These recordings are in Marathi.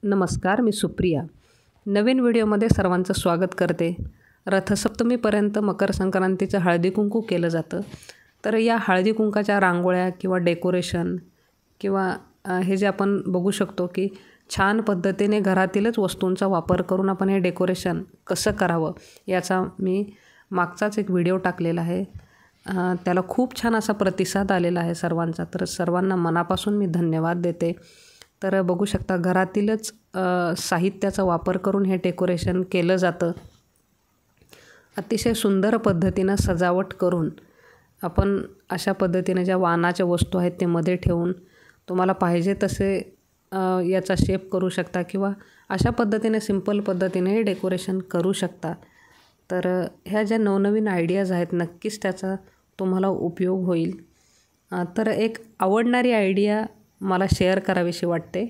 नमस्कार, मी सुप्रिया. नवीन व्हिडिओमध्ये सर्वांचं स्वागत करते. रथसप्तमीपर्यंत मकर संक्रांतीचं हळदी-कुंकू केलं जातं. तर या हळदी-कुंकाच्या रांगोळ्या किंवा डेकोरेशन किंवा हे जे आपण बघू शकतो की छान पद्धतीने घरातीलच वस्तूंचा वापर करून आपण हे डेकोरेशन कसं करावं याचा मी मागचाच एक व्हिडिओ टाकलेला आहे. त्याला खूप छान असा प्रतिसाद आलेला आहे सर्वांचा. तर सर्वांना मनापासून मी धन्यवाद देते. तर बघू शकता घरातीलच साहित्याचा वापर करून हे डेकोरेशन केलं जातं. अतिशय सुंदर पद्धतीनं सजावट करून आपण अशा पद्धतीने ज्या वाणाच्या वस्तू आहेत ते मध्ये ठेवून तुम्हाला पाहिजे तसे याचा शेप करू शकता किंवा अशा पद्धतीने सिंपल पद्धतीने हे डेकोरेशन करू शकता. तर ह्या ज्या नवनवीन आयडियाज आहेत नक्कीच त्याचा तुम्हाला उपयोग होईल. तर एक आवडणारी आयडिया मला शेअर करावीशी वाटते.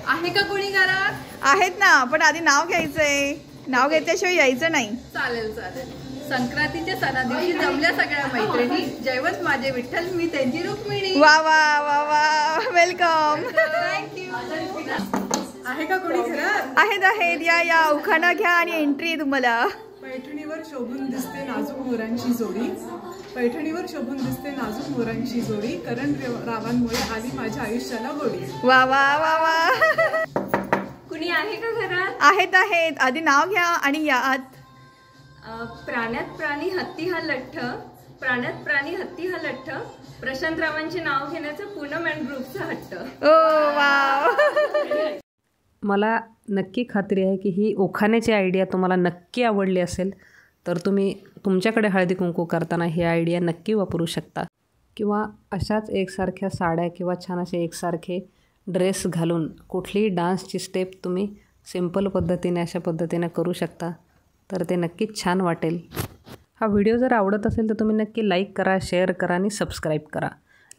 आहे का कोणी घरात? आहेत ना, पण आधी नाव घ्यायचंय. नाव घेतल्याशिवाय यायचं नाही. चालेल चालेल. संक्रांतीच्या सणा दिवशी जमल्या सगळ्या मैत्रिणी. जयवंत माझे विठ्ठल, मी त्यांची रुक्मिणी. वा वा वा वा, वेलकम. थँक्यू. आहे का कोणी घरात? आहेत आहेत, या या, उखाणा घ्या आणि एंट्री तुम्हाला. पैठणीवर शोभून दिसते नाजूक मोरांची जोडी, पैठणीवर शोभून दिसते नाजूक मोरांची जोडी, करण रावांमुळे आली माझ्या आयुष्याला गोडी. वा वा वा वा. कुणी आहे का घरात? आहेत आहेत, आधी नाव घ्या आणि या आत. प्राण्यात प्राणी हत्ती हा लठ्ठ, प्राण्यात प्राणी हत्ती हा लठ्ठ, प्रशांतरावांचे नाव घेण्याचं पूनम अँड ग्रुपचा हट्ट. ओ वाव. मला नक्की खात्री आहे की ही उखाण्याची आयडिया तुम्हाला नक्की आवडली असेल. तर तुम्ही तुमच्याकडे हळदी कुंकू करताना ही आयडिया नक्की वापरू शकता. किंवा अशाच एकसारख्या साड्या किंवा छान असे एकसारखे ड्रेस घालून कुठलीही डान्सची स्टेप तुम्ही सिंपल पद्धतीने अशा पद्धतीने करू शकता. तर ते नक्कीच छान वाटेल. हा व्हिडिओ जर आवडत असेल तर तुम्ही नक्की लाईक करा, शेअर करा आणि सबस्क्राईब करा.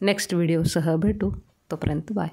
नेक्स्ट व्हिडिओसह भेटू. तोपर्यंत बाय.